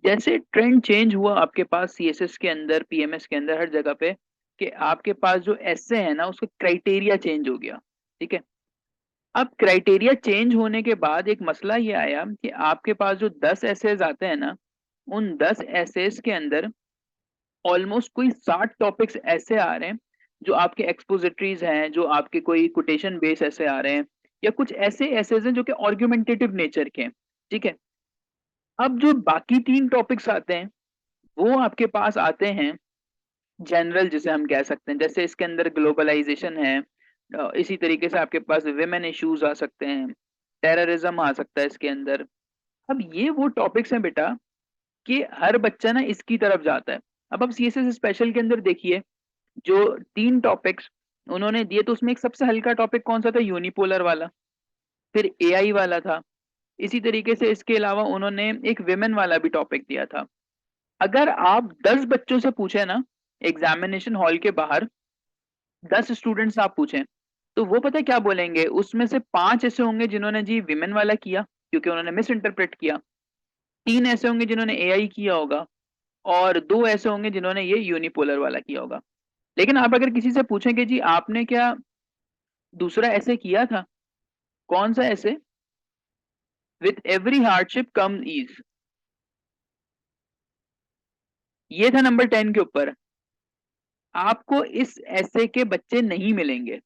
जैसे trend change हुआ आपके पास सीएसएस के अंदर, पीएमएस के अंदर, हर जगह पे, कि आपके पास जो एसे है ना उसका क्राइटेरिया चेंज हो गया। ठीक है। अब क्राइटेरिया चेंज होने के बाद एक मसला ये आया कि आपके पास जो 10 एसेज आते हैं ना, उन 10 एसेज के अंदर ऑलमोस्ट कोई 60 टॉपिक्स ऐसे आ रहे हैं जो आपके एक्सपोजिटरीज हैं, जो आपके कोई कोटेशन बेस ऐसे आ रहे हैं, या कुछ ऐसे एसेज हैं जो कि आर्ग्यूमेंटेटिव नेचर के हैं। ठीक है। अब जो बाकी 3 टॉपिक्स आते हैं वो आपके पास आते हैं जनरल, जिसे हम कह सकते हैं, जैसे इसके अंदर ग्लोबलाइजेशन है, इसी तरीके से आपके पास विमेन इश्यूज आ सकते हैं, टेररिज्म आ सकता है इसके अंदर। अब ये वो टॉपिक्स हैं बेटा कि हर बच्चा ना इसकी तरफ जाता है। अब आप सीएसएस स्पेशल के अंदर देखिए, जो 3 टॉपिक्स उन्होंने दिए, तो उसमें एक सबसे हल्का टॉपिक कौन सा था? यूनिपोलर वाला। फिर एआई वाला था। इसी तरीके से इसके अलावा उन्होंने एक विमेन वाला भी टॉपिक दिया था। अगर आप 10 बच्चों से पूछे ना, एग्जामिनेशन हॉल के बाहर 10 स्टूडेंट्स आप पूछें, तो वो पता है क्या बोलेंगे? उसमें से 5 ऐसे होंगे जिन्होंने जी विमेन वाला किया क्योंकि उन्होंने मिस इंटरप्रेट किया, 3 ऐसे होंगे जिन्होंने एआई किया होगा, और 2 ऐसे होंगे जिन्होंने ये यूनिपोलर वाला किया होगा। लेकिन आप अगर किसी से पूछेंगे जी आपने क्या दूसरा ऐसे किया था, कौन सा ऐसे? With every hardship come ease, ये था नंबर 10 के ऊपर। आपको इस ऐसे के बच्चे नहीं मिलेंगे,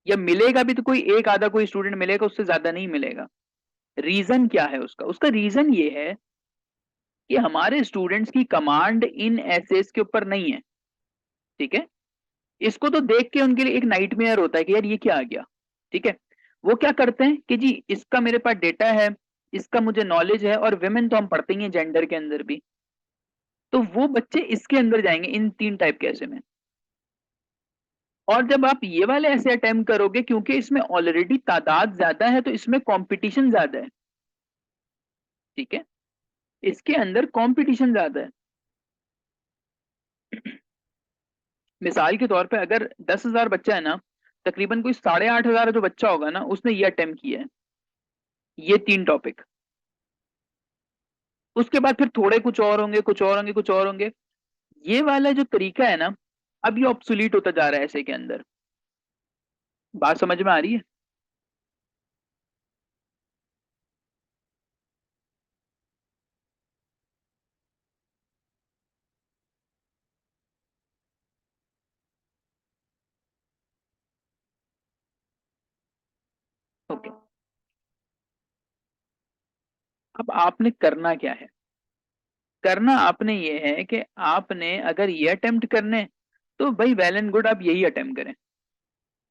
या मिलेगा भी तो कोई एक आधा कोई स्टूडेंट मिलेगा, उससे ज्यादा नहीं मिलेगा। रीजन क्या है उसका? उसका रीजन ये है कि हमारे स्टूडेंट्स की कमांड इन एसेस के ऊपर नहीं है। ठीक है। इसको तो देख के उनके लिए एक नाइटमेयर होता है कि यार ये क्या आ गया। ठीक है। वो क्या करते हैं कि जी इसका मेरे पास डेटा है, इसका मुझे नॉलेज है, और विमेन तो हम पढ़ते ही हैं जेंडर के अंदर भी, तो वो बच्चे इसके अंदर जाएंगे इन 3 टाइप के ऐसे में। और जब आप ये वाले ऐसे अटेम्प्ट करोगे, क्योंकि इसमें ऑलरेडी तादाद ज्यादा है तो इसमें कंपटीशन ज्यादा है। ठीक है। इसके अंदर कंपटीशन ज्यादा है। मिसाल के तौर पे अगर 10,000 बच्चा है ना, तकरीबन कोई 8,500 जो बच्चा होगा ना उसने ये अटेम्प्ट किया है, ये 3 टॉपिक। उसके बाद फिर थोड़े कुछ और होंगे, कुछ और होंगे, कुछ और होंगे। ये वाला जो तरीका है ना, अब ये ऑब्सोलीट होता जा रहा है ऐसे के अंदर। बात समझ में आ रही है? ओके। अब आपने करना क्या है? करना आपने ये है कि आपने अगर ये अटेम्प्ट करने, तो भाई वेल एंड गुड, आप यही अटेम्प्ट करें।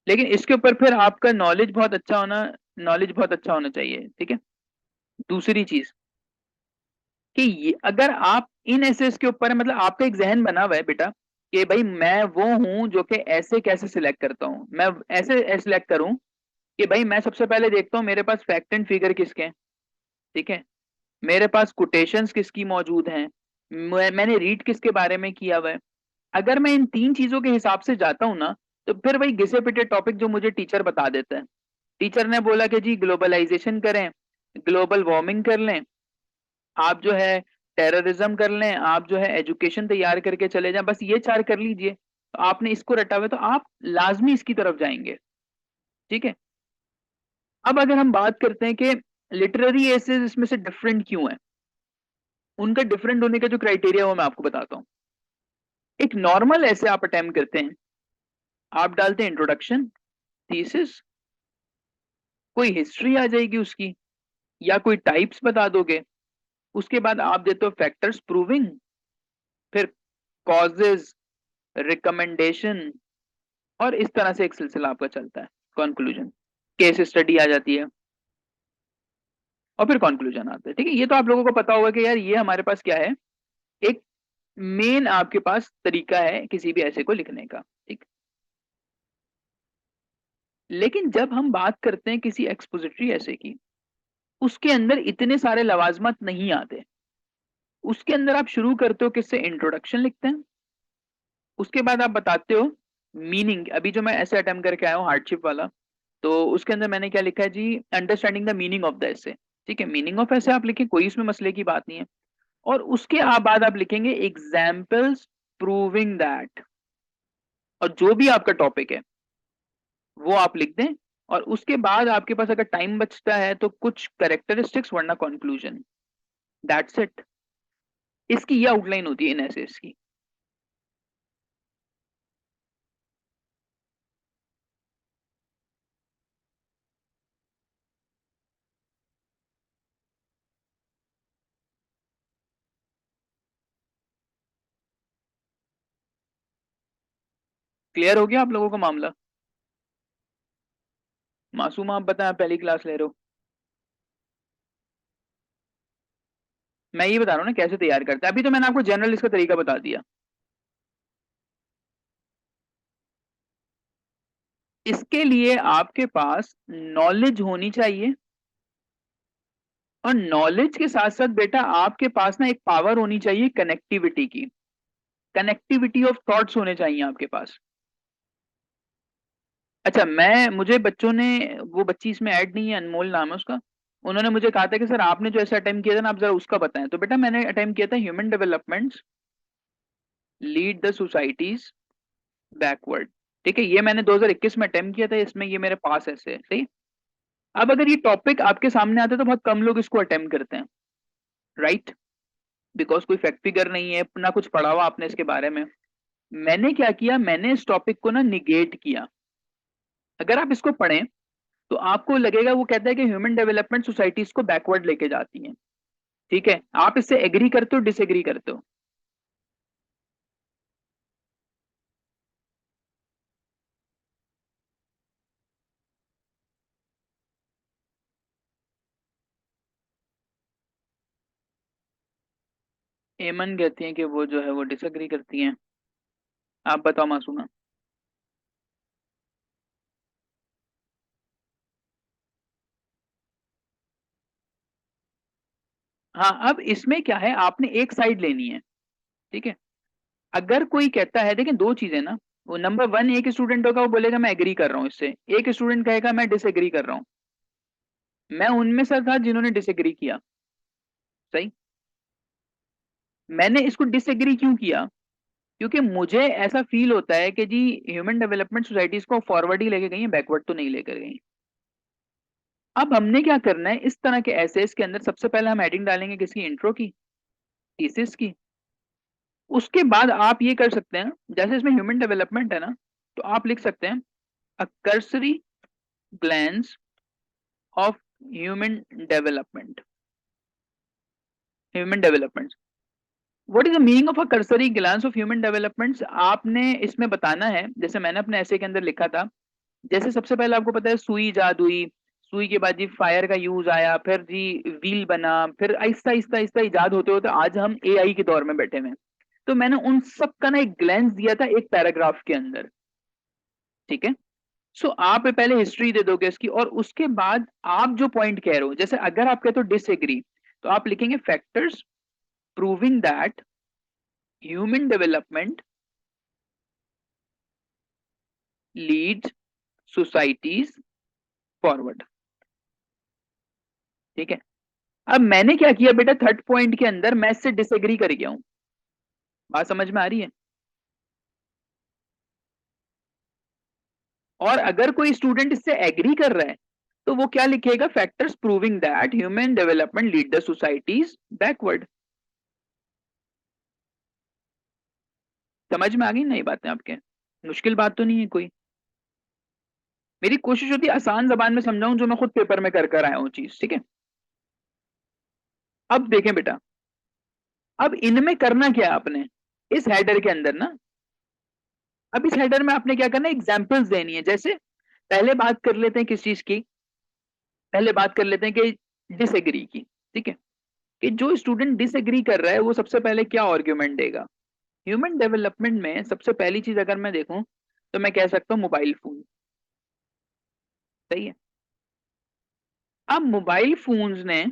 लेकिन इसके ऊपर फिर आपका नॉलेज बहुत अच्छा होना चाहिए। ठीक है। दूसरी चीज कि अगर आप इन एसेस के ऊपर है, मतलब आपका एक जहन बना हुआ है बेटा कि भाई मैं वो हूं जो कि ऐसे कैसे सिलेक्ट करता हूं, मैं ऐसे सिलेक्ट करूं कि भाई मैं सबसे पहले देखता हूं मेरे पास फैक्ट एंड फिगर किसके हैं। ठीक है। मेरे पास कोटेशंस किसकी मौजूद हैं, मैंने रीड किसके बारे में किया हुआ है। अगर मैं इन 3 चीजों के हिसाब से जाता हूं ना, तो फिर वही घिसे पिटे टॉपिक जो मुझे टीचर बता देता है। टीचर ने बोला कि जी ग्लोबलाइजेशन करें, ग्लोबल वार्मिंग कर लें, आप जो है टेररिज्म कर लें, आप जो है एजुकेशन तैयार करके चले जाएं, बस ये 4 कर लीजिए, तो आपने इसको रटा हुआ है, तो आप लाजमी इसकी तरफ जाएंगे। ठीक है। अब अगर हम बात करते हैं कि लिटरेरी एसेज इसमें से डिफरेंट क्यों है, उनका डिफरेंट होने का जो क्राइटेरिया वो मैं आपको बताता हूँ। एक नॉर्मल ऐसे आप अटेम्प्ट करते हैं, आप डालते हैं इंट्रोडक्शन, थीसिस, कोई हिस्ट्री आ जाएगी उसकी, या कोई टाइप्स बता दोगे। उसके बाद आप देते हो फैक्टर्स प्रूविंग, फिर कॉजेज, रिकमेंडेशन, और इस तरह से एक सिलसिला आपका चलता है। कंक्लूजन, केस स्टडी आ जाती है, और फिर कंक्लूजन आता है। ठीक है। ये तो आप लोगों को पता होगा कि यार ये हमारे पास क्या है, एक मेन आपके पास तरीका है किसी भी ऐसे को लिखने का। ठीक। लेकिन जब हम बात करते हैं किसी एक्सपोजिटरी ऐसे की, उसके अंदर इतने सारे लवाजमत नहीं आते। उसके अंदर आप शुरू करते हो किससे? इंट्रोडक्शन लिखते हैं। उसके बाद आप बताते हो मीनिंग। अभी जो मैं ऐसे अटेम्प्ट करके आया हूँ हार्डशिप वाला, तो उसके अंदर मैंने क्या लिखा है जी? Understanding the meaning of the ऐसे। ठीक है, मीनिंग ऑफ ऐसे आप लिखें, कोई इसमें मसले की बात नहीं है। और उसके बाद आप लिखेंगे एग्जाम्पल्स प्रूविंग दैट, और जो भी आपका टॉपिक है वो आप लिख दें। और उसके बाद आपके पास अगर टाइम बचता है तो कुछ करेक्टरिस्टिक्स वरना कंक्लूजन, दैट्स इट। इसकी ये आउटलाइन होती है इन एसेस की। क्लियर हो गया आप लोगों का मामला? मासूम आप बताएं, आप पहली क्लास ले रहे हो। मैं ये बता रहा हूँ ना कैसे तैयार करते हैं, अभी तो मैंने आपको जनरल इसका तरीका बता दिया। इसके लिए आपके पास नॉलेज होनी चाहिए, और नॉलेज के साथ साथ बेटा आपके पास ना एक पावर होनी चाहिए कनेक्टिविटी की। कनेक्टिविटी ऑफ थॉट्स होने चाहिए आपके पास। अच्छा, मुझे बच्चों ने, वो बच्ची इसमें ऐड नहीं है, अनमोल नाम है उसका, उन्होंने मुझे कहा था कि सर आपने जो ऐसा अटेम्प्ट किया था ना, आप जरा उसका बताएं। तो बेटा मैंने अटेम्प्ट किया था human developments lead the societies backward. ठीक है, ये मैंने 2021 में अटेम्प्ट किया था, इसमें ये मेरे पास ऐसे है, सही। अब अगर ये टॉपिक आपके सामने आता है तो बहुत कम लोग इसको अटेम्प्ट करते हैं, राइट, बिकॉज कोई फैक्ट फिगर नहीं है ना, कुछ पढ़ा हुआ आपने इसके बारे में। मैंने क्या किया, मैंने इस टॉपिक को ना निगेट किया। अगर आप इसको पढ़ें तो आपको लगेगा वो कहता है कि ह्यूमन डेवलपमेंट सोसाइटीज को बैकवर्ड लेके जाती हैं। ठीक है, आप इससे एग्री करते हो डिसएग्री करते हो? एमन कहती हैं कि वो जो है वो डिसएग्री करती हैं। आप बताओ मासूमा। हाँ, अब इसमें क्या है, आपने एक साइड लेनी है। ठीक है, अगर कोई कहता है, देखिए दो चीजें ना, वो नंबर वन, एक स्टूडेंट होगा वो बोलेगा मैं एग्री कर रहा हूँ इससे, एक स्टूडेंट कहेगा मैं डिसएग्री कर रहा हूँ। मैं उनमें से था जिन्होंने डिसएग्री किया, सही। मैंने इसको डिसएग्री क्यों किया, क्योंकि मुझे ऐसा फील होता है कि जी ह्यूमन डेवलपमेंट सोसाइटीज को फॉरवर्ड ही लेके गई है, बैकवर्ड तो नहीं लेकर गई। अब हमने क्या करना है, इस तरह के एसेस के अंदर सबसे पहले हम हेडिंग डालेंगे किसकी, इंट्रो की, थीसिस की। उसके बाद आप ये कर सकते हैं, जैसे इसमें ह्यूमन डेवलपमेंट है ना, तो आप लिख सकते हैं अ cursory glance of human development, human development. What is the meaning of a cursory glance of human development? आपने इसमें बताना है, जैसे मैंने अपने ऐसे के अंदर लिखा था, जैसे सबसे पहले आपको पता है सुई इजाद हुई, सुई के बाद जी फायर का यूज आया, फिर जी व्हील बना, फिर आहिस्ता आहिस्ता आहिस्ता इजाद होते होते आज हम एआई के दौर में बैठे हुए हैं। तो मैंने उन सब का ना एक ग्लैंस दिया था एक पैराग्राफ के अंदर। ठीक है, सो आप पहले हिस्ट्री दे दोगे इसकी, और उसके बाद आप जो पॉइंट कह रहे हो, जैसे अगर आप कहते हो डिसएग्री, तो आप लिखेंगे factors proving that human development leads societies forward. ठीक है, अब मैंने क्या किया बेटा, थर्ड पॉइंट के अंदर मैं इससे डिसएग्री कर गया हूं। बात समझ में आ रही है? और अगर कोई स्टूडेंट इससे एग्री कर रहा है तो वो क्या लिखेगा, factors proving that human development lead the societies backward. समझ में आ गई नई बातें आपके? मुश्किल बात तो नहीं है कोई? मेरी कोशिश होती है आसान जबान में समझाऊं, जो मैं खुद पेपर में कर कर आया हूँ चीज। ठीक है, अब देखें बेटा, अब इनमें करना क्या है आपने, इस हेडर के अंदर ना, अब इस हेडर में आपने क्या करना है, एग्जाम्पल्स देनी है। जैसे पहले बात कर लेते हैं किस चीज की, पहले बात कर लेते हैं कि डिसएग्री की। ठीक है, कि जो स्टूडेंट डिसएग्री कर रहा है वो सबसे पहले क्या आर्ग्यूमेंट देगा। ह्यूमन डेवलपमेंट में सबसे पहली चीज अगर मैं देखूं तो मैं कह सकता हूँ मोबाइल फोन, सही है। अब मोबाइल फोन्स ने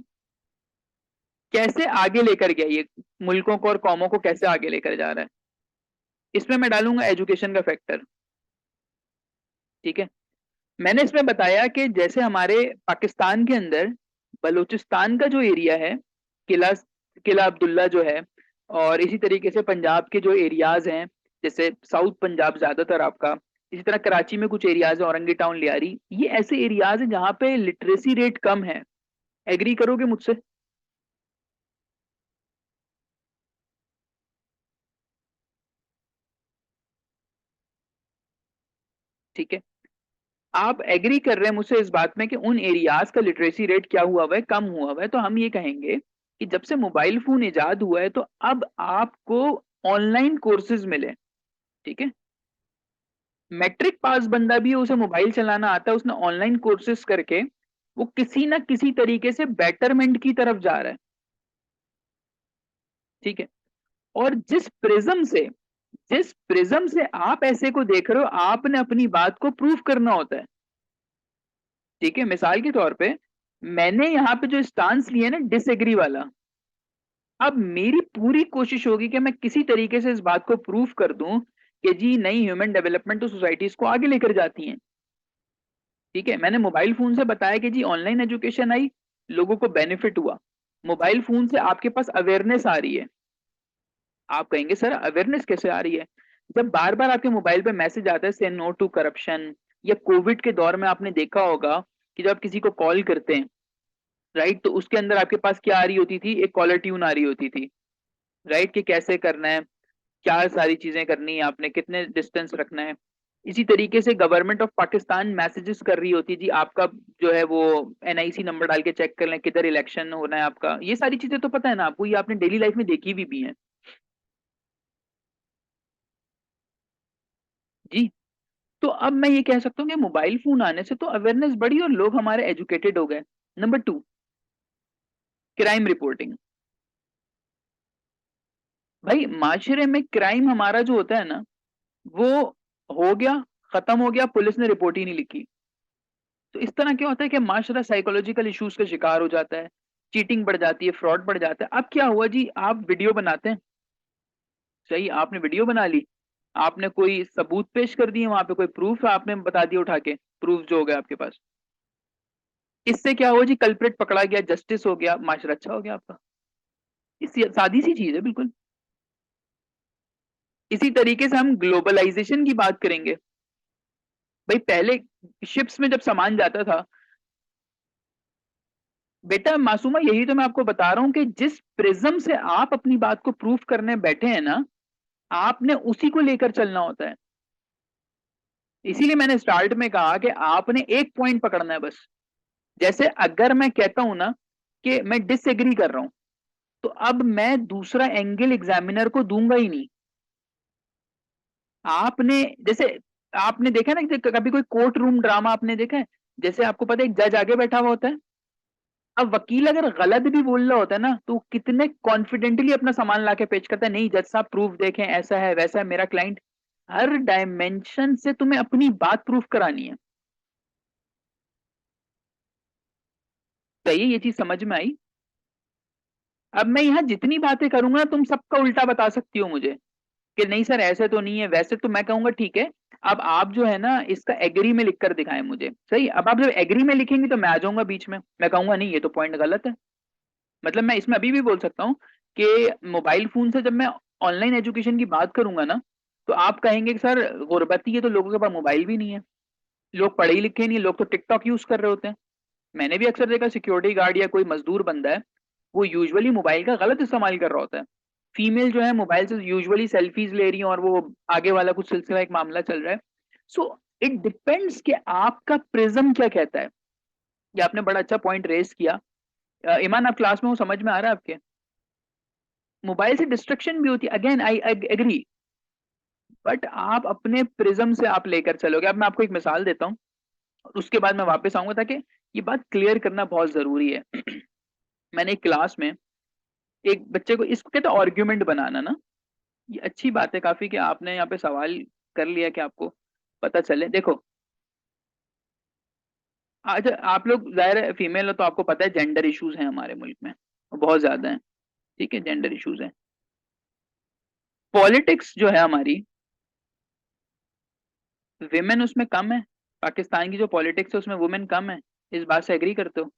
कैसे आगे लेकर गया ये मुल्कों को और कौमों को, कैसे आगे लेकर जा रहा है, इसमें मैं डालूंगा एजुकेशन का फैक्टर। ठीक है, मैंने इसमें बताया कि जैसे हमारे पाकिस्तान के अंदर बलूचिस्तान का जो एरिया है, किला किला अब्दुल्ला जो है, और इसी तरीके से पंजाब के जो एरियाज हैं, जैसे साउथ पंजाब ज्यादातर आपका, इसी तरह कराची में कुछ एरियाज है, औरंगी टाउन, लियारी, ये ऐसे एरियाज हैं जहाँ पे लिटरेसी रेट कम है। एग्री करोगे मुझसे? ठीक है, आप एग्री कर रहे हैं मुझसे इस बात में कि उन एरियाज का लिटरेसी रेट क्या हुआ हुआ है, कम हुआ हुआ है, तो हम ये कहेंगे कि जब से मोबाइल फोन इजाद हुआ है तो अब आपको ऑनलाइन कोर्सेज मिले। ठीक है, मैट्रिक पास बंदा भी, उसे मोबाइल चलाना आता है, उसने ऑनलाइन कोर्सेज करके वो किसी ना किसी तरीके से बेटरमेंट की तरफ जा रहा है। ठीक है, और जिस प्रिज्म से आप ऐसे को देख रहे हो, आपने अपनी बात को प्रूफ करना होता है। ठीक है, मिसाल के तौर पे मैंने यहाँ पे जो स्टांस लिया ना डिसएग्री वाला, अब मेरी पूरी कोशिश होगी कि मैं किसी तरीके से इस बात को प्रूफ कर दूं कि जी नहीं, ह्यूमन डेवलपमेंट तो सोसाइटीज को आगे लेकर जाती है। ठीक है, मैंने मोबाइल फोन से बताया कि जी ऑनलाइन एजुकेशन आई, लोगों को बेनिफिट हुआ, मोबाइल फोन से आपके पास अवेयरनेस आ रही है। आप कहेंगे सर अवेयरनेस कैसे आ रही है? जब बार बार आपके मोबाइल पे मैसेज आता है से नो टू करप्शन, या कोविड के दौर में आपने देखा होगा कि जब आप किसी को कॉल करते हैं, राइट, तो उसके अंदर आपके पास क्या आ रही होती थी, एक कॉलर ट्यून आ रही होती थी, राइट, कि कैसे करना है, क्या सारी चीजें करनी है, आपने कितने डिस्टेंस रखना है। इसी तरीके से गवर्नमेंट ऑफ पाकिस्तान मैसेजेस कर रही होती है, जी आपका जो है वो एनआईसी नंबर डाल के चेक कर लें किधर इलेक्शन होना है आपका। ये सारी चीजें तो पता है ना आपको, ये आपने डेली लाइफ में देखी भी है। जी, तो अब मैं ये कह सकता हूँ कि मोबाइल फोन आने से तो अवेयरनेस बढ़ी और लोग हमारे एजुकेटेड हो गए। Number two, crime reporting. भाई माशरे में क्राइम हमारा जो होता है ना, वो हो गया, खत्म हो गया, पुलिस ने रिपोर्ट ही नहीं लिखी, तो इस तरह क्या होता है कि माशरा साइकोलॉजिकल इश्यूज का शिकार हो जाता है, चीटिंग बढ़ जाती है, फ्रॉड बढ़ जाता है। अब क्या हुआ जी, आप वीडियो बनाते हैं, सही, आपने वीडियो बना ली, आपने कोई सबूत पेश कर दिए, वहां पे कोई प्रूफ आपने बता दिया उठा के, प्रूफ जो हो गया आपके पास, इससे क्या हुआ जी, कल्प्रिट पकड़ा गया, जस्टिस हो गया, माशरा अच्छा हो गया आपका। इस सादी सी चीज है बिल्कुल। इसी तरीके से हम ग्लोबलाइजेशन की बात करेंगे। भाई पहले शिप्स में जब सामान जाता था, बेटा मासूमा, यही तो मैं आपको बता रहा हूं कि जिस प्रिज्म से आप अपनी बात को प्रूफ करने बैठे हैं ना, आपने उसी को लेकर चलना होता है। इसीलिए मैंने स्टार्ट में कहा कि आपने एक पॉइंट पकड़ना है बस। जैसे अगर मैं कहता हूं ना कि मैं डिसएग्री कर रहा हूं, तो अब मैं दूसरा एंगल एग्जामिनर को दूंगा ही नहीं। आपने जैसे, आपने देखा ना कि कभी कोई कोर्ट रूम ड्रामा आपने देखा है, जैसे आपको पता है एक जज आगे बैठा हुआ होता है, अब वकील अगर गलत भी बोल रहा होता है ना, तो वो कितने कॉन्फिडेंटली अपना सामान लाके पेश करता है, नहीं जज साहब प्रूफ देखें, ऐसा है वैसा है, मेरा क्लाइंट, हर डायमेंशन से तुम्हें अपनी बात प्रूफ करानी है। सही है, ये चीज समझ में आई? अब मैं यहाँ जितनी बातें करूंगा तुम सबका उल्टा बता सकती हो मुझे कि नहीं सर ऐसे तो नहीं है, वैसे, तो मैं कहूंगा ठीक है, अब आप जो है ना इसका एग्री में लिख कर दिखाएं मुझे। सही, अब आप जब एग्री में लिखेंगे तो मैं आ जाऊंगा बीच में, मैं कहूंगा नहीं ये तो पॉइंट गलत है। मतलब मैं इसमें अभी भी बोल सकता हूँ कि मोबाइल फोन से जब मैं ऑनलाइन एजुकेशन की बात करूंगा ना, तो आप कहेंगे कि सर गुर्बती है तो लोगों के पास मोबाइल भी नहीं है, लोग पढ़े ही लिखे नहीं, लोग तो टिकटॉक यूज कर रहे होते हैं। मैंने भी अक्सर देखा सिक्योरिटी गार्ड या कोई मजदूर बंदा है, वो यूजुअली मोबाइल का गलत इस्तेमाल कर रहा होता है। फीमेल जो है मोबाइल से यूजुअली सेल्फीज ले रही हैं, और वो आगे वाला कुछ सिलसिला एक मामला चल रहा है। सो इट डिपेंड्स कि आपका प्रिज्म क्या कहता है। ये आपने बड़ा अच्छा पॉइंट रेज किया। ईमान, आप क्लास में हो, समझ में आ रहा है आपके? मोबाइल से डिस्ट्रक्शन भी होती है, अगेन आई एग्री, बट आप अपने प्रिज्म से आप लेकर चलोगे। अब मैं आपको एक मिसाल देता हूँ, उसके बाद मैं वापस आऊंगा, ताकि ये बात क्लियर करना बहुत जरूरी है। मैंने एक क्लास में एक बच्चे को, इसको कहते हैं आर्ग्यूमेंट बनाना ना, ये अच्छी बात है काफी कि आपने यहाँ पे सवाल कर लिया कि आपको पता चले। देखो, आज आप लोग जाहिर है फीमेल हो, तो आपको पता है जेंडर इश्यूज हैं हमारे मुल्क में, और बहुत ज्यादा हैं। ठीक है, जेंडर इश्यूज हैं। पॉलिटिक्स जो है हमारी, विमेन उसमें कम है। पाकिस्तान की जो पॉलिटिक्स है उसमें वुमेन कम है। इस बात से एग्री करते हो?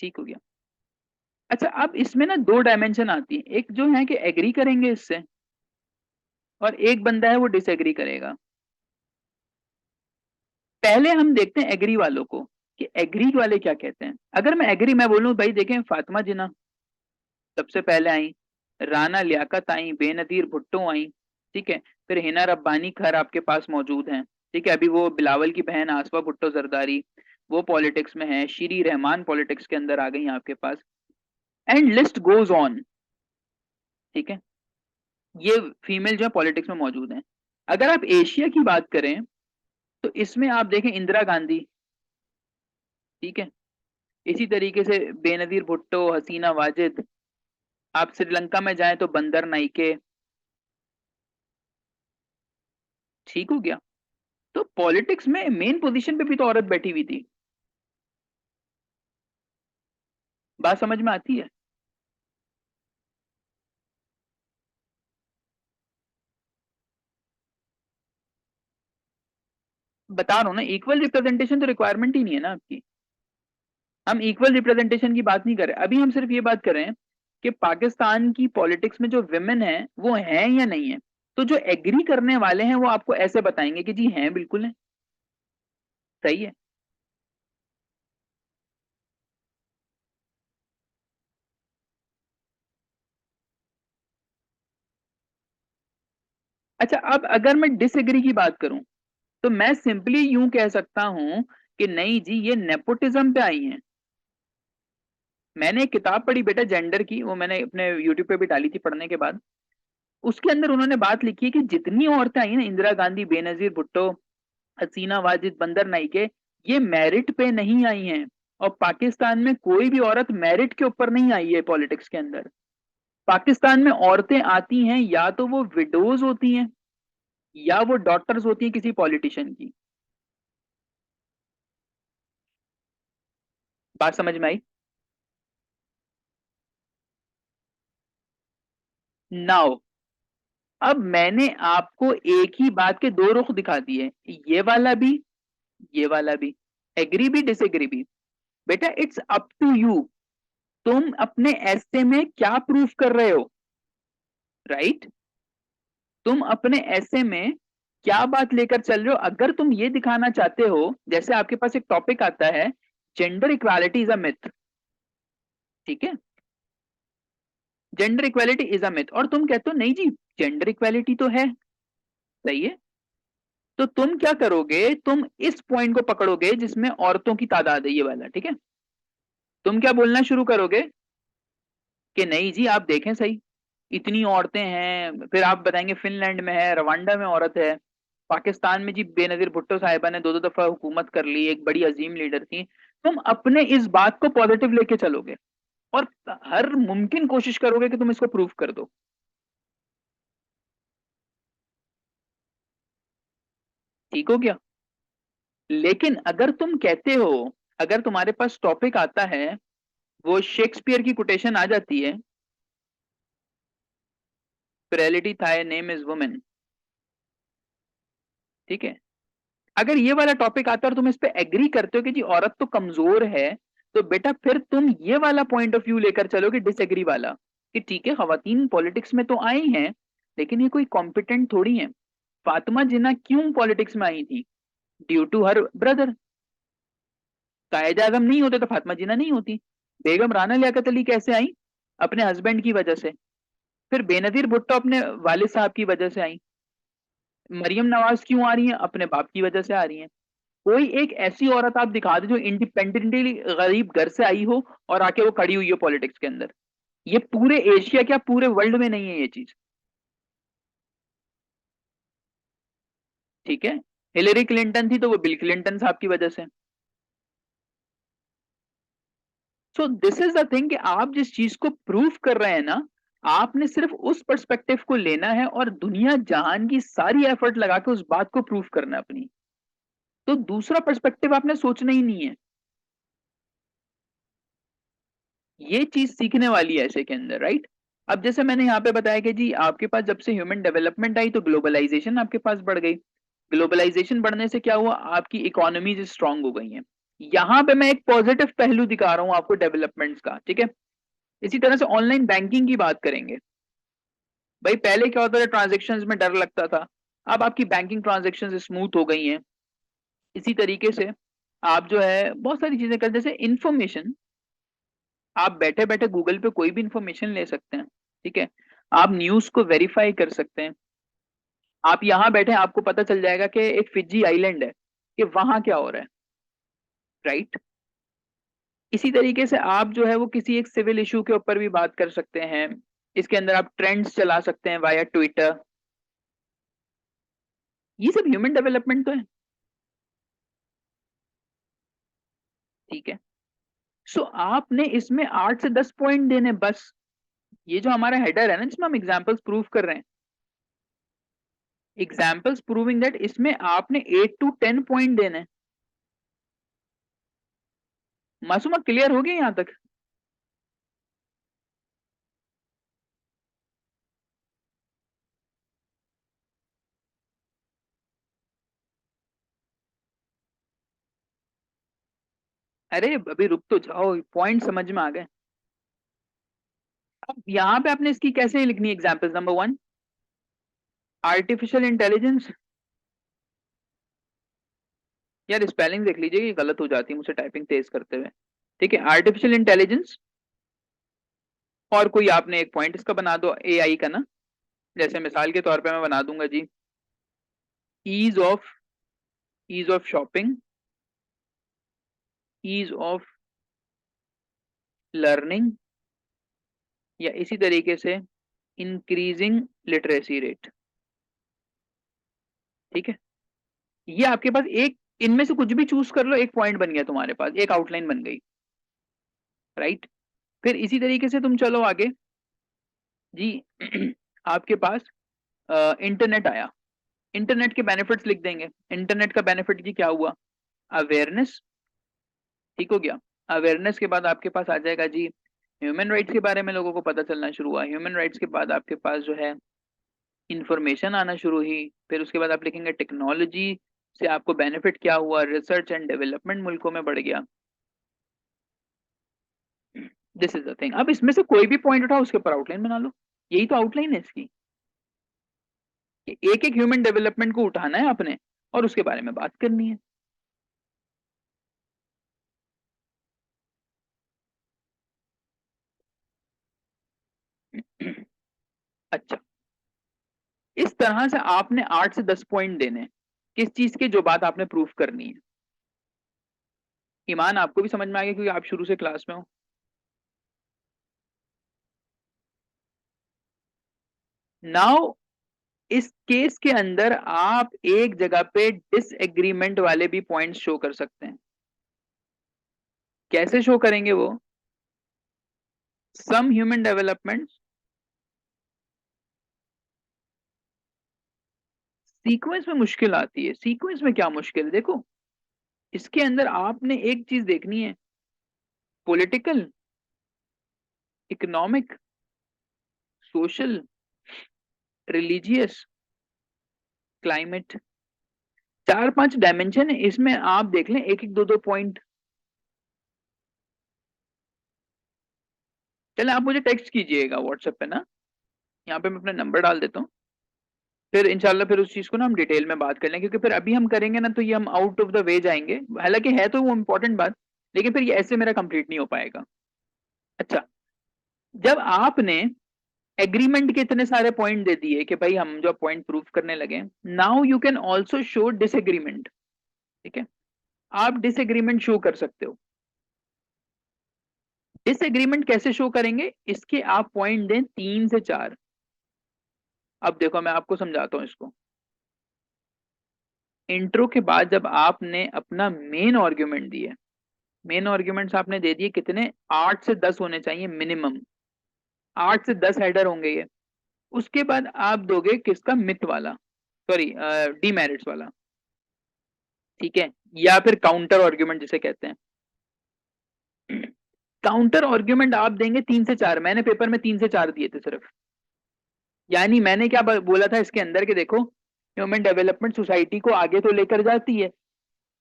ठीक हो गया। अच्छा, अब इसमें ना दो डायमेंशन आती है, एक जो है कि एग्री करेंगे इससे, और एक बंदा है वो डिसएग्री करेगा। पहले हम देखते हैं एग्री वालों को कि एग्री वाले क्या कहते हैं। अगर मैं एग्री मैं बोलूं भाई देखें, फातिमा जिन्ना सबसे पहले आई, राना लियाकत आई, बेनजीर भुट्टो आई, ठीक है, फिर हिना रब्बानी खैर आपके पास मौजूद हैं, ठीक है, अभी वो बिलावल की बहन आसफा भुट्टो जरदारी वो पॉलिटिक्स में है, शीरी रहमान पॉलिटिक्स के अंदर आ गई हैं आपके पास, एंड लिस्ट गोज ऑन, ठीक है। ये फीमेल जो है पॉलिटिक्स में मौजूद हैं। अगर आप एशिया की बात करें तो इसमें आप देखें इंदिरा गांधी, ठीक है, इसी तरीके से बेनजीर भुट्टो, हसीना वाजिद, आप श्रीलंका में जाएं तो बंदर नाइके, ठीक हो गया। तो पॉलिटिक्स में मेन पोजीशन पे भी तो औरत बैठी हुई थी। बात समझ में आती है? बता रहा हूं ना, इक्वल रिप्रेजेंटेशन तो रिक्वायरमेंट ही नहीं है ना आपकी। हम इक्वल रिप्रेजेंटेशन की बात नहीं कर रहे, अभी हम सिर्फ ये बात कर रहे हैं कि पाकिस्तान की पॉलिटिक्स में जो विमेन है वो हैं या नहीं है। तो जो एग्री करने वाले हैं वो आपको ऐसे बताएंगे कि जी हैं, बिल्कुल है, सही है। अच्छा, अब अगर मैं डिसएग्री की बात करूं तो मैं सिंपली यूं कह सकता हूं कि नहीं जी ये नेपोटिज्म पे आई हैं। मैंने एक किताब पढ़ी बेटा जेंडर की, वो मैंने अपने यूट्यूब पे भी डाली थी पढ़ने के बाद। उसके अंदर उन्होंने बात लिखी है कि जितनी औरतें आई ना, इंदिरा गांधी, बेनजीर भुट्टो, हसीना वाजिद, बंदर नाइके, ये मेरिट पे नहीं आई हैं। और पाकिस्तान में कोई भी औरत मेरिट के ऊपर नहीं आई है पॉलिटिक्स के अंदर। पाकिस्तान में औरतें आती हैं या तो वो विडोज होती हैं या वो डॉटर्स होती हैं किसी पॉलिटिशियन की। बात समझ में आई? नाउ, अब मैंने आपको एक ही बात के दो रुख दिखा दिए, ये वाला भी, ये वाला भी, एग्री भी डिसएग्री भी। बेटा इट्स अप टू यू, तुम अपने ऐसे में क्या प्रूफ कर रहे हो, राइट? तुम अपने ऐसे में क्या बात लेकर चल रहे हो। अगर तुम ये दिखाना चाहते हो, जैसे आपके पास एक टॉपिक आता है, gender equality is a myth, ठीक है, gender equality is a myth, और तुम कहते हो नहीं जी जेंडर इक्वालिटी तो है, सही है। तो तुम क्या करोगे, तुम इस पॉइंट को पकड़ोगे जिसमें औरतों की तादाद है, ये वाला, ठीक है। तुम क्या बोलना शुरू करोगे कि नहीं जी आप देखें सही, इतनी औरतें हैं, फिर आप बताएंगे फिनलैंड में है, रवांडा में औरत है, पाकिस्तान में जी बेनजीर भुट्टो साहिबा ने दो दो दफा हुकूमत कर ली, एक बड़ी अजीम लीडर थी। तुम अपने इस बात को पॉजिटिव लेके चलोगे और हर मुमकिन कोशिश करोगे कि तुम इसको प्रूव कर दो, ठीक हो गया। लेकिन अगर तुम कहते हो, अगर तुम्हारे पास टॉपिक आता है, वो शेक्सपियर की कोटेशन आ जाती है, प्रेलिटी थाई नेम इज वुमेन, ठीक है, अगर ये वाला टॉपिक आता है और तुम इस पे एग्री करते हो कि जी औरत तो कमजोर है, तो बेटा फिर तुम ये वाला पॉइंट ऑफ व्यू लेकर चलोगे डिसएग्री वाला, कि ठीक है खवातीन पॉलिटिक्स में तो आई हैं, लेकिन ये कोई कॉम्पिटेंट थोड़ी है। फातिमा जिन्ना क्यों पॉलिटिक्स में आई थी? Due to her brother. Quaid-e Azam नहीं होते तो फातिमा जिन्ना नहीं होती। बेगम राना लियाकत अली कैसे आई? अपने हस्बैंड की वजह से। फिर बेनजीर भुट्टो अपने वालिद साहब की वजह से आई। मरियम नवाज क्यों आ रही है? अपने बाप की वजह से आ रही है। कोई एक ऐसी औरत आप दिखा दो जो इंडिपेंडेंटली गरीब घर से आई हो और आके वो खड़ी हुई हो पॉलिटिक्स के अंदर। ये पूरे एशिया क्या पूरे वर्ल्ड में नहीं है ये चीज, ठीक है। हिलेरी क्लिंटन थी तो वो बिल क्लिंटन साहब की वजह से। So this is the thing कि आप जिस चीज को प्रूफ कर रहे हैं ना, आपने सिर्फ उस पर्सपेक्टिव को लेना है और दुनिया जहान की सारी एफर्ट लगा के उस बात को प्रूफ करना है अपनी। तो दूसरा पर्सपेक्टिव आपने सोचना ही नहीं है। ये चीज सीखने वाली है ऐसे के अंदर, राइट? अब जैसे मैंने यहाँ पे बताया कि जी आपके पास जब से ह्यूमन डेवलपमेंट आई तो ग्लोबलाइजेशन आपके पास बढ़ गई। ग्लोबलाइजेशन बढ़ने से क्या हुआ, आपकी इकोनॉमीज स्ट्रांग हो गई हैं। यहां पे मैं एक पॉजिटिव पहलू दिखा रहा हूं आपको डेवलपमेंट्स का, ठीक है। इसी तरह से ऑनलाइन बैंकिंग की बात करेंगे। भाई पहले क्या होता था, ट्रांजेक्शन्स में डर लगता था, अब आपकी बैंकिंग ट्रांजेक्शन स्मूथ हो गई हैं। इसी तरीके से आप जो है बहुत सारी चीजें कर, जैसे इंफॉर्मेशन, आप बैठे बैठे गूगल पे कोई भी इंफॉर्मेशन ले सकते हैं, ठीक है। आप न्यूज को वेरीफाई कर सकते हैं। आप यहाँ बैठे आपको पता चल जाएगा कि एक फिजी आइलैंड है, कि वहां क्या हो रहा है, राइट। इसी तरीके से आप जो है वो किसी एक सिविल इशू के ऊपर भी बात कर सकते हैं। इसके अंदर आप ट्रेंड्स चला सकते हैं वाया ट्विटर। ये सब ह्यूमन डेवलपमेंट तो है, ठीक है। सो आपने इसमें 8 से 10 पॉइंट देने बस। ये जो हमारा हेडर है ना, जिसमें हम एग्जांपल्स प्रूव कर रहे हैं, एग्जांपल्स प्रूविंग दैट, इसमें आपने 8 to 10 पॉइंट देने। मासूमा क्लियर हो गया यहां तक? अरे अभी रुक तो जाओ, पॉइंट समझ में आ गए। अब यहाँ पे आपने इसकी कैसे लिखनी है एग्जांपल्स। Number 1, artificial intelligence. यार स्पेलिंग देख लीजिए, ये गलत हो जाती है मुझसे टाइपिंग तेज करते हुए, ठीक है। आर्टिफिशियल इंटेलिजेंस, और कोई आपने एक पॉइंट इसका बना दो एआई का ना। जैसे मिसाल के तौर पे मैं बना दूंगा जी, ease of ease of shopping, ease of learning, या इसी तरीके से इंक्रीजिंग लिटरेसी रेट, ठीक है। ये आपके पास एक, इनमें से कुछ भी चूज कर लो, एक पॉइंट बन गया तुम्हारे पास, एक आउटलाइन बन गई, राइट। फिर इसी तरीके से तुम चलो आगे जी। आपके पास इंटरनेट आया, इंटरनेट के बेनिफिट्स लिख देंगे। इंटरनेट का बेनिफिट जी क्या हुआ, अवेयरनेस, ठीक हो गया। अवेयरनेस के बाद आपके पास आ जाएगा जी ह्यूमन राइट्स के बारे में लोगों को पता चलना शुरू हुआ। ह्यूमन राइट्स के बाद आपके पास जो है इंफॉर्मेशन आना शुरू हुई। फिर उसके बाद आप लिखेंगे टेक्नोलॉजी से आपको बेनिफिट क्या हुआ, रिसर्च एंड डेवलपमेंट मुल्कों में बढ़ गया। This is the thing. अब इसमें से कोई भी पॉइंट उठाओ, उसके ऊपर आउटलाइन बना लो। यही तो आउटलाइन है इसकी, कि एक एक ह्यूमन डेवलपमेंट को उठाना है आपने और उसके बारे में बात करनी है। अच्छा, इस तरह से आपने 8 से 10 पॉइंट देने, किस चीज के, जो बात आपने प्रूफ करनी है। ईमान आपको भी समझ में आ गया, क्योंकि आप शुरू से क्लास में हो। नाउ इस केस के अंदर आप एक जगह पे डिसएग्रीमेंट वाले भी पॉइंट्स शो कर सकते हैं। कैसे शो करेंगे वो, सम ह्यूमन डेवलपमेंट सीक्वेंस में मुश्किल आती है। सीक्वेंस में क्या मुश्किल है, देखो इसके अंदर आपने एक चीज देखनी है, political, economic, social, religious, climate, 4-5 dimension है इसमें। आप देख लें एक एक दो दो पॉइंट। चले आप मुझे टेक्स्ट कीजिएगा व्हाट्सएप पे ना, यहाँ पे मैं अपना नंबर डाल देता हूँ। फिर इंशाल्लाह फिर उस चीज को ना हम डिटेल में बात कर लें, क्योंकि फिर अभी हम करेंगे ना तो ये हम आउट ऑफ द वे जाएंगे। हालांकि है तो वो इम्पोर्टेंट बात, लेकिन फिर ये ऐसे मेरा कंप्लीट नहीं हो पाएगा। अच्छा, जब आपने एग्रीमेंट के इतने सारे पॉइंट दे दिए कि भाई हम जो पॉइंट प्रूव करने लगे, now you can also show disagreement, ठीक है। आप डिसएग्रीमेंट शो कर सकते हो। डिसएग्रीमेंट कैसे शो करेंगे, इसके आप पॉइंट दें 3 से 4। अब देखो मैं आपको समझाता हूं इसको। इंट्रो के बाद जब आपने अपना मेन आर्ग्यूमेंट दिए, मेन आर्ग्यूमेंट्स आपने दे दिए कितने, 8 से 10 होने चाहिए मिनिमम। 8 से 10 हेडर होंगे ये। उसके बाद आप दोगे किसका, मिथ वाला, सॉरी डीमेरिट्स वाला, ठीक है, या फिर काउंटर आर्ग्यूमेंट जिसे कहते हैं। काउंटर आर्ग्यूमेंट आप देंगे 3 से 4। मैंने पेपर में 3 से 4 दिए थे सिर्फ। यानी मैंने क्या बोला था इसके अंदर, के देखो ह्यूमन डेवलपमेंट सोसाइटी को आगे तो लेकर जाती है,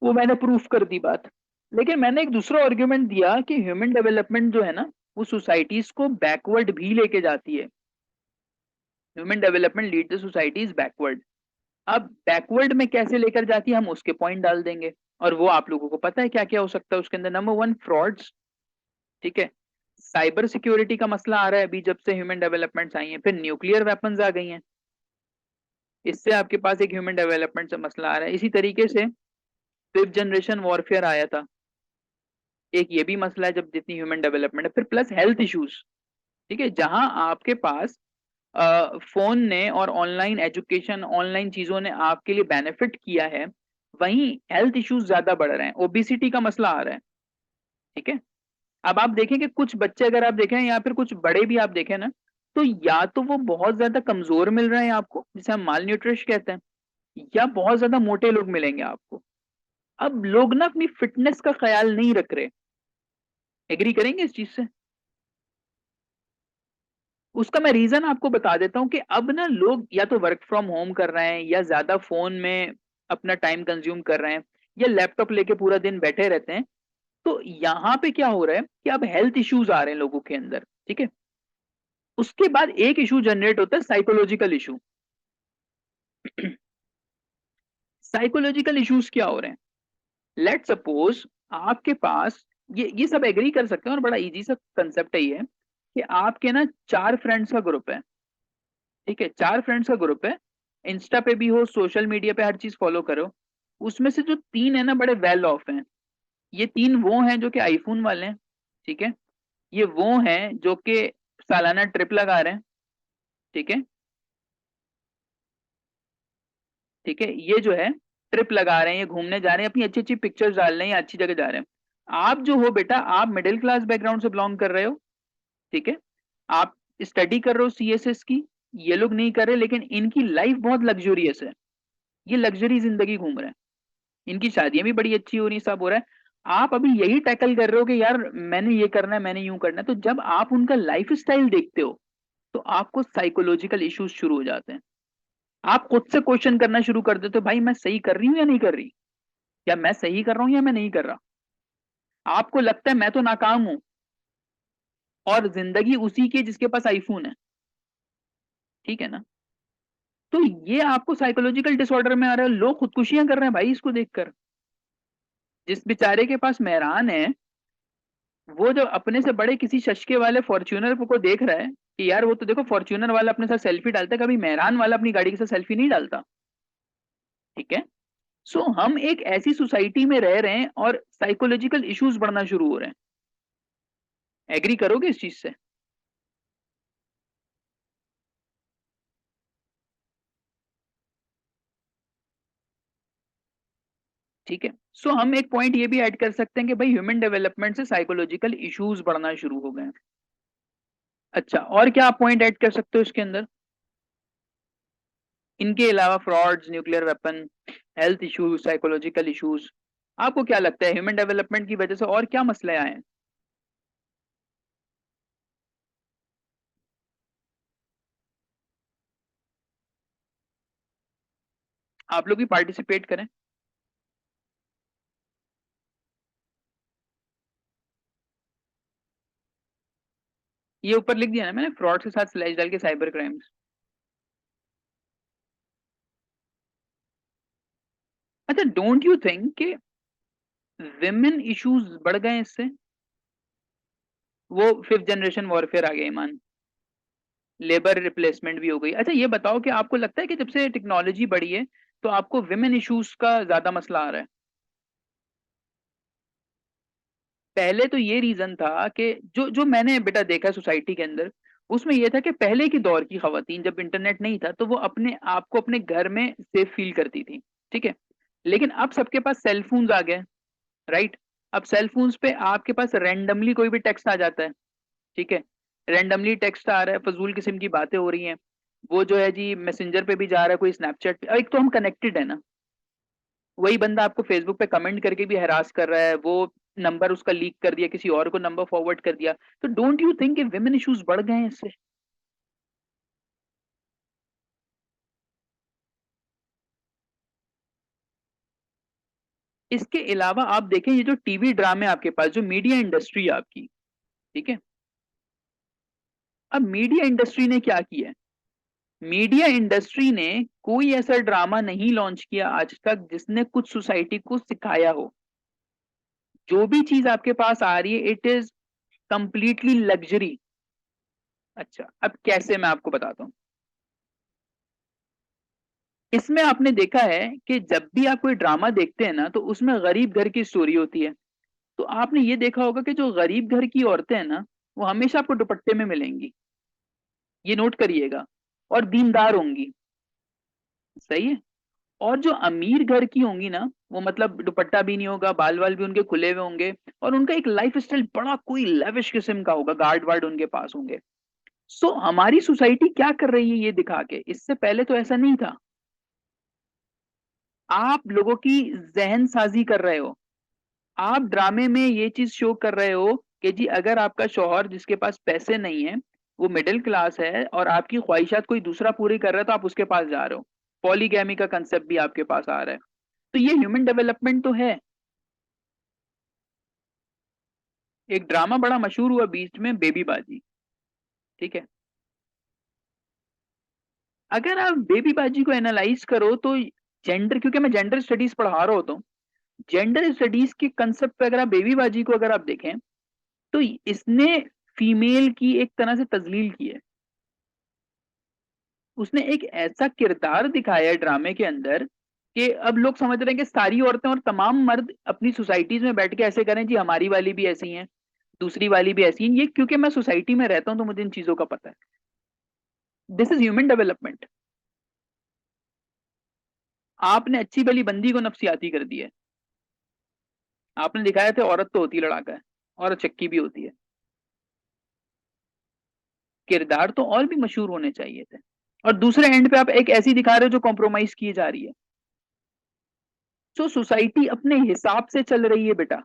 वो मैंने प्रूफ कर दी बात। लेकिन मैंने एक दूसरा आर्ग्यूमेंट दिया कि ह्यूमन डेवलपमेंट जो है ना, वो सोसाइटीज को बैकवर्ड भी लेके जाती है। Human development lead the societies backward. अब बैकवर्ड में कैसे लेकर जाती है, हम उसके पॉइंट डाल देंगे। और वो आप लोगों को पता है क्या क्या हो सकता है उसके अंदर। Number one, frauds. ठीक है। साइबर सिक्योरिटी का मसला आ रहा है अभी जब से ह्यूमन डेवलपमेंट्स आई हैं। फिर न्यूक्लियर वेपन्स आ गई हैं, इससे आपके पास एक ह्यूमन डेवलपमेंट से मसला आ रहा है। इसी तरीके से फिफ्थ जनरेशन वॉरफेयर आया था, एक ये भी मसला है जब जितनी ह्यूमन डेवलपमेंट है। फिर प्लस हेल्थ इश्यूज। ठीक है, जहां आपके पास फोन ने और ऑनलाइन एजुकेशन, ऑनलाइन चीजों ने आपके लिए बेनिफिट किया है, वहीं हेल्थ इश्यूज ज्यादा बढ़ रहे हैं, ओबिसिटी का मसला आ रहा है। ठीक है। अब आप देखें कि कुछ बच्चे अगर आप देखें या फिर कुछ बड़े भी आप देखें ना, तो या तो वो बहुत ज्यादा कमजोर मिल रहे हैं आपको, जिसे हम माल न्यूट्रिश कहते हैं, या बहुत ज्यादा मोटे लोग मिलेंगे आपको। अब लोग ना अपनी फिटनेस का ख्याल नहीं रख रहे। एग्री करेंगे इस चीज से? उसका मैं रीजन आपको बता देता हूं कि अब ना लोग या तो वर्क फ्रॉम होम कर रहे हैं, या ज्यादा फोन में अपना टाइम कंज्यूम कर रहे हैं, या लैपटॉप लेके पूरा दिन बैठे रहते हैं। तो यहाँ पे क्या हो रहा है कि अब हेल्थ इश्यूज आ रहे हैं लोगों के अंदर। ठीक है। उसके बाद एक इशू जनरेट होता है, साइकोलॉजिकल इशू। साइकोलॉजिकल इश्यूज क्या हो रहे हैं? लेट सपोज आपके पास, ये सब एग्री कर सकते हैं और बड़ा इजी सा कंसेप्ट है ये, कि आपके ना चार फ्रेंड्स का ग्रुप है। ठीक है, चार फ्रेंड्स का ग्रुप है, इंस्टा पे भी हो, सोशल मीडिया पे हर चीज फॉलो करो। उसमें से जो तीन है ना बड़े वेल ऑफ हैं। ये तीन वो हैं जो कि आईफोन वाले हैं। ठीक है। ये वो हैं जो कि सालाना ट्रिप लगा रहे हैं। ठीक है। ठीक है, ये जो है ट्रिप लगा रहे हैं, ये घूमने जा रहे हैं, अपनी अच्छी अच्छी पिक्चर्स डाल रहे हैं, अच्छी जगह जा रहे हैं। आप जो हो बेटा, आप मिडिल क्लास बैकग्राउंड से बिलोंग कर रहे हो। ठीक है। आप स्टडी कर रहे हो सीएसएस की, ये लोग नहीं कर रहे, लेकिन इनकी लाइफ बहुत लग्जूरियस है। ये लग्जरी जिंदगी घूम रहे हैं, इनकी शादियां भी बड़ी अच्छी हो रही, सब हो रहा है। आप अभी यही टैकल कर रहे हो कि यार मैंने ये करना है, मैंने यूं करना है। तो जब आप उनका लाइफ स्टाइल देखते हो, तो आपको साइकोलॉजिकल इश्यूज शुरू हो जाते हैं। आप खुद से क्वेश्चन करना शुरू कर देते हो, भाई मैं सही कर रही हूँ या नहीं कर रही, या मैं सही कर रहा हूँ या मैं नहीं कर रहा। आपको लगता है मैं तो नाकाम हूं, और जिंदगी उसी की है जिसके पास आईफोन है। ठीक है ना? तो ये आपको साइकोलॉजिकल डिसऑर्डर में आ रहा है। लोग खुदकुशियां कर रहे हैं भाई इसको देखकर। जिस बेचारे के पास मेहरान है, वो जो अपने से बड़े किसी शशके वाले फॉर्च्यूनर को देख रहा है कि यार वो तो देखो फॉर्च्यूनर वाला अपने साथ सेल्फी डालता है, कभी मेहरान वाला अपनी गाड़ी के साथ सेल्फी नहीं डालता। ठीक है। सो हम एक ऐसी सोसाइटी में रह रहे हैं और साइकोलॉजिकल इश्यूज बढ़ना शुरू हो रहे हैं। एग्री करोगे इस चीज से? ठीक है। सो हम एक पॉइंट ये भी ऐड कर सकते हैं कि भाई ह्यूमन डेवलपमेंट से साइकोलॉजिकल इश्यूज बढ़ना शुरू हो गए हैं। अच्छा, और क्या आप पॉइंट ऐड कर सकते हो इसके अंदर? इनके अलावा frauds, nuclear weapon, health issues, psychological issues, आपको क्या लगता है ह्यूमन डेवलपमेंट की वजह से और क्या मसले आए हैं? आप लोग भी पार्टिसिपेट करें। ये ऊपर लिख दिया ना मैंने, फ्रॉड के साथ स्लैश डाल के साइबर क्राइम्स। अच्छा, डोंट यू थिंक कि विमेन इश्यूज बढ़ गए हैं इससे? वो फिफ्थ जनरेशन वॉरफेयर आ गया ईमान, लेबर रिप्लेसमेंट भी हो गई। अच्छा, ये बताओ कि आपको लगता है कि जब से टेक्नोलॉजी बढ़ी है, तो आपको विमेन इश्यूज का ज्यादा मसला आ रहा है? पहले तो ये रीजन था कि जो जो मैंने बेटा देखा सोसाइटी के अंदर, उसमें यह था कि पहले की दौर की खवातीन जब इंटरनेट नहीं था, तो वो अपने आप को अपने घर में सेफ फील करती थी। ठीक है। लेकिन अब सबके पास सेल फोन्स आ गए, राइट? अब सेल फोन्स पे आपके पास रैंडमली कोई भी टेक्स्ट आ जाता है। ठीक है। रैंडमली टेक्स्ट आ रहा है, फजूल किस्म की बातें हो रही हैं। वो जो है जी मैसेंजर पे भी जा रहा है, कोई स्नैपचैट पे। एक तो हम कनेक्टेड है ना, वही बंदा आपको फेसबुक पे कमेंट करके भी हरास कर रहा है, वो नंबर उसका लीक कर दिया, किसी और को नंबर फॉरवर्ड कर दिया। तो डोंट यू थिंक कि विमेन इश्यूज बढ़ गए हैं इससे? इसके अलावा आप देखें ये जो टीवी ड्रामे आपके पास, जो मीडिया इंडस्ट्री है आपकी, ठीक है, अब मीडिया इंडस्ट्री ने क्या किया है? मीडिया इंडस्ट्री ने कोई ऐसा ड्रामा नहीं लॉन्च किया आज तक जिसने कुछ सोसाइटी को सिखाया हो। जो भी चीज आपके पास आ रही है, इट इज कंप्लीटली लग्जरी। अच्छा, अब कैसे, मैं आपको बताता हूँ। इसमें आपने देखा है कि जब भी आप कोई ड्रामा देखते हैं ना, तो उसमें गरीब घर की स्टोरी होती है। तो आपने ये देखा होगा कि जो गरीब घर की औरतें हैं ना, वो हमेशा आपको दुपट्टे में मिलेंगी, ये नोट करिएगा, और दीनदार होंगी। सही है। और जो अमीर घर की होंगी ना, वो मतलब दुपट्टा भी नहीं होगा, बाल वाल भी उनके खुले हुए होंगे, और उनका एक लाइफ स्टाइल बड़ा कोई लेविश किस्म का होगा, गार्ड वार्ड उनके पास होंगे। सो हमारी सोसाइटी क्या कर रही है ये दिखा के, इससे पहले तो ऐसा नहीं था। आप लोगों की जहन साजी कर रहे हो। आप ड्रामे में ये चीज शो कर रहे हो कि जी अगर आपका शौहर जिसके पास पैसे नहीं है, वो मिडिल क्लास है, और आपकी ख्वाहिशात कोई दूसरा पूरी कर रहा है, तो आप उसके पास जा रहे हो। पॉलीगैमी का कंसेप्ट भी आपके पास आ रहा है। तो ये ह्यूमन डेवलपमेंट तो है। एक ड्रामा बड़ा मशहूर हुआ बीच में, बेबी बाजी, ठीक है। अगर आप बेबी बाजी को एनालाइज करो तो जेंडर, क्योंकि मैं जेंडर स्टडीज पढ़ा रहा होता हूँ, जेंडर स्टडीज के कंसेप्ट पे अगर आप बेबी बाजी को अगर आप देखें, तो इसने फीमेल की एक तरह से तजलील की है। उसने एक ऐसा किरदार दिखाया है ड्रामे के अंदर कि अब लोग समझ रहे हैं कि सारी औरतें और तमाम मर्द अपनी सोसाइटीज में बैठ के ऐसे करें जी हमारी वाली भी ऐसी हैं, दूसरी वाली भी ऐसी हैं। ये क्योंकि मैं सोसाइटी में रहता हूं तो मुझे इन चीजों का पता है। This is human development. आपने अच्छी भली बंदी को नफसियाती कर दिया है। आपने दिखाया था औरत तो होती है लड़ाका है, औरत चक्की भी होती है। किरदार तो और भी मशहूर होने चाहिए थे। और दूसरे एंड पे आप एक ऐसी दिखा रहे हो जो कॉम्प्रोमाइज की जा रही है। सो सोसाइटी अपने हिसाब से चल रही है बेटा।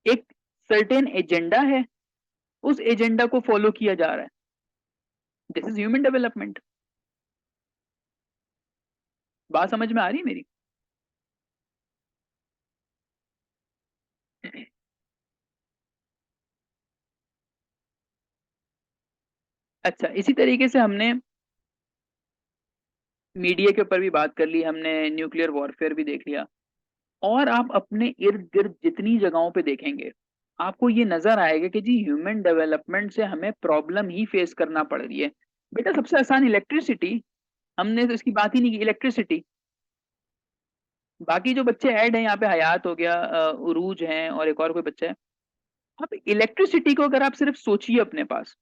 एक सर्टेन एजेंडा है, उस एजेंडा को फॉलो किया जा रहा है। This is human development. बात समझ में आ रही है मेरी? अच्छा, इसी तरीके से हमने मीडिया के ऊपर भी बात कर ली, हमने न्यूक्लियर वॉरफेयर भी देख लिया। और आप अपने इर्द गिर्द जितनी जगहों पे देखेंगे, आपको ये नजर आएगा कि जी ह्यूमन डेवलपमेंट से हमें प्रॉब्लम ही फेस करना पड़ रही है। बेटा सबसे आसान इलेक्ट्रिसिटी, हमने तो इसकी बात ही नहीं की, इलेक्ट्रिसिटी। बाकी जो बच्चे ऐड हैं यहाँ पे, हयात हो गया, उरूज हैं, और एक और कोई बच्चा है। अब इलेक्ट्रिसिटी को अगर आप सिर्फ सोचिए अपने पास,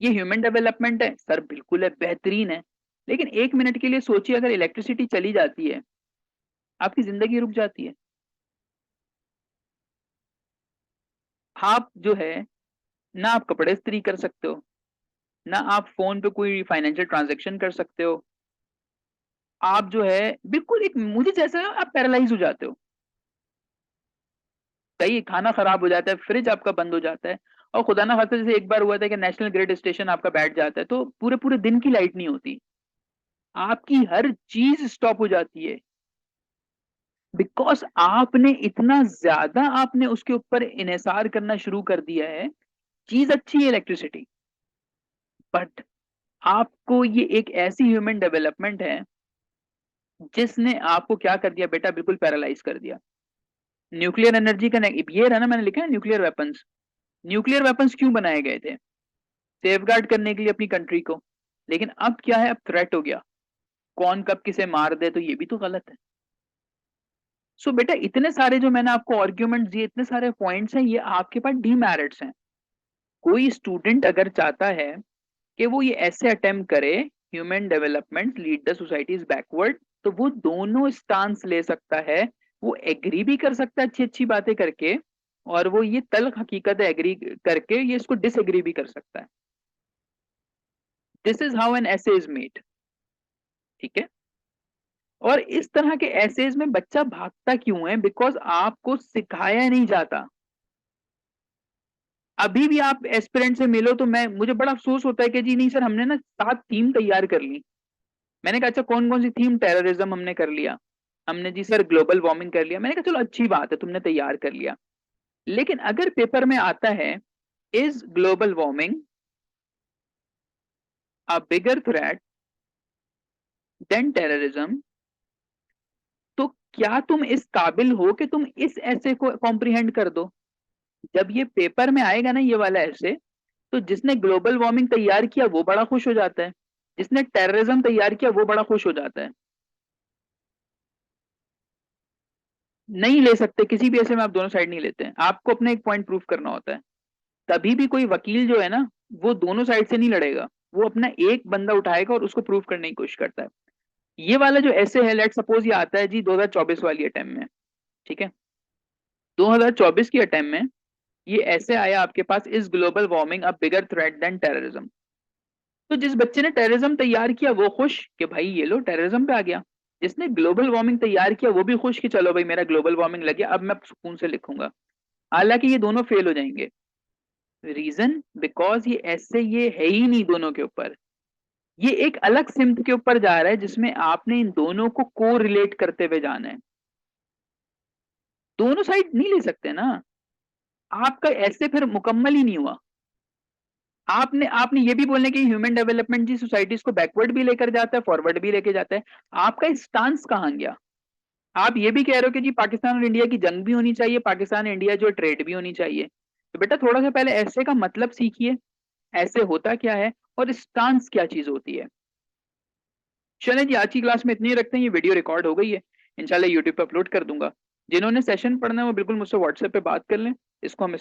ये ह्यूमन डेवलपमेंट है सर, बिल्कुल है, बेहतरीन है। लेकिन एक मिनट के लिए सोचिए, अगर इलेक्ट्रिसिटी चली जाती है, आपकी जिंदगी रुक जाती है। आप जो है, ना आप कपड़े इस्त्री कर सकते हो, ना आप फोन पे कोई फाइनेंशियल ट्रांजैक्शन कर सकते हो। आप जो है बिल्कुल एक मुझे जैसा आप पैरालाइज हो जाते हो। कहीं खाना खराब हो जाता है, फ्रिज आपका बंद हो जाता है, और खुदा ना खास्ता जैसे एक बार हुआ था कि नेशनल ग्रिड स्टेशन आपका बैठ जाता है, तो पूरे पूरे दिन की लाइट नहीं होती, आपकी हर चीज स्टॉप हो जाती है। बिकॉज आपने इतना ज्यादा आपने उसके ऊपर इन्हिसार करना शुरू कर दिया है। चीज अच्छी है इलेक्ट्रिसिटी, बट आपको ये एक ऐसी ह्यूमन डेवलपमेंट है जिसने आपको क्या कर दिया बेटा, बिल्कुल पैरालाइज कर दिया। न्यूक्लियर एनर्जी का ये रहा ना, मैंने लिखा है न्यूक्लियर वेपन्स। न्यूक्लियर वेपन्स क्यों बनाए गए थे? सेफगार्ड करने के लिए अपनी कंट्री को। लेकिन अब क्या है, अब थ्रेट हो गया, कौन कब किसे मार दे, तो ये भी तो गलत है। सो बेटा इतने सारे जो मैंने आपको आर्ग्यूमेंट दिए, इतने सारे पॉइंट्स हैं, ये आपके पास डीमेरिट्स हैं। कोई स्टूडेंट अगर चाहता है कि वो ये ऐसे अटेम्प्ट करे, human development lead the societies backward, तो वो दोनों स्टांस ले सकता है। वो एग्री भी कर सकता है अच्छी अच्छी बातें करके, और वो ये तल्ख हकीकत एग्री करके ये इसको डिसएग्री भी कर सकता है। This is how an essay is made, ठीक है। और इस तरह के एसेज में बच्चा भागता क्यों है? बिकॉज आपको सिखाया नहीं जाता। अभी भी आप एस्पिरेंट से मिलो तो मैं मुझे बड़ा अफसोस होता है कि जी नहीं सर, हमने ना 7 थीम तैयार कर ली। मैंने कहा अच्छा कौन कौन सी थीम? टेररिज्म हमने कर लिया, हमने जी सर ग्लोबल वार्मिंग कर लिया, मैंने कहा चलो अच्छी बात है तुमने तैयार कर लिया, लेकिन अगर पेपर में आता है is global warming a bigger threat than terrorism, तो क्या तुम इस काबिल हो कि तुम इस ऐसे को कॉम्प्रिहेंड कर दो? जब ये पेपर में आएगा ना ये वाला ऐसे, तो जिसने ग्लोबल वार्मिंग तैयार किया वो बड़ा खुश हो जाता है, जिसने टेररिज्म तैयार किया वो बड़ा खुश हो जाता है। नहीं ले सकते किसी भी ऐसे में, आप दोनों साइड नहीं लेते हैं, आपको अपना एक पॉइंट प्रूफ करना होता है। कभी भी कोई वकील जो है ना वो दोनों साइड से नहीं लड़ेगा, वो अपना एक बंदा उठाएगा और उसको प्रूफ करने की कोशिश करता है। ये वाला जो ऐसे है, लेट सपोज ये आता है जी 2024 वाली अटेम्प्ट में, ठीक है, 2024 की अटेम्प्ट में ये ऐसे आया आपके पास, is global warming a bigger threat than terrorism. तो जिस बच्चे ने टेररिज्म तैयार किया वो खुश कि भाई ये लो टेररिज्म पे आ गया, जिसने ग्लोबल वार्मिंग तैयार किया वो भी खुश कि चलो भाई मेरा ग्लोबल वार्मिंग लग गया, अब मैं सुकून से लिखूंगा। हालांकि ये दोनों फेल हो जाएंगे। रीजन बिकॉज ये ऐसे ये है ही नहीं दोनों के ऊपर, ये एक अलग सिम्त के ऊपर जा रहा है जिसमें आपने इन दोनों को को रिलेट करते हुए जाना है। दोनों साइड नहीं ले सकते ना, आपका ऐसे फिर मुकम्मल ही नहीं हुआ। आपने आपने ये भी बोलने की ह्यूमन डेवलपमेंट जी सोसाइटीज को बैकवर्ड भी लेकर जाता है फॉरवर्ड भी लेके जाता है, आपका स्टांस कहाँ गया? आप ये भी कह रहे हो कि जी पाकिस्तान और इंडिया की जंग भी होनी चाहिए, पाकिस्तान इंडिया जो ट्रेड भी होनी चाहिए, तो बेटा थोड़ा सा पहले ऐसे का मतलब सीखिए, ऐसे होता क्या है और स्टांस क्या चीज होती है। चलें जी, आज की क्लास में इतनी ही रखते हैं, ये वीडियो रिकॉर्ड हो गई है, इंशाल्लाह यूट्यूब पे अपलोड कर दूंगा। जिन्होंने सेशन पढ़ना है वो बिल्कुल मुझसे व्हाट्सएप पे बात कर लें, इसको हम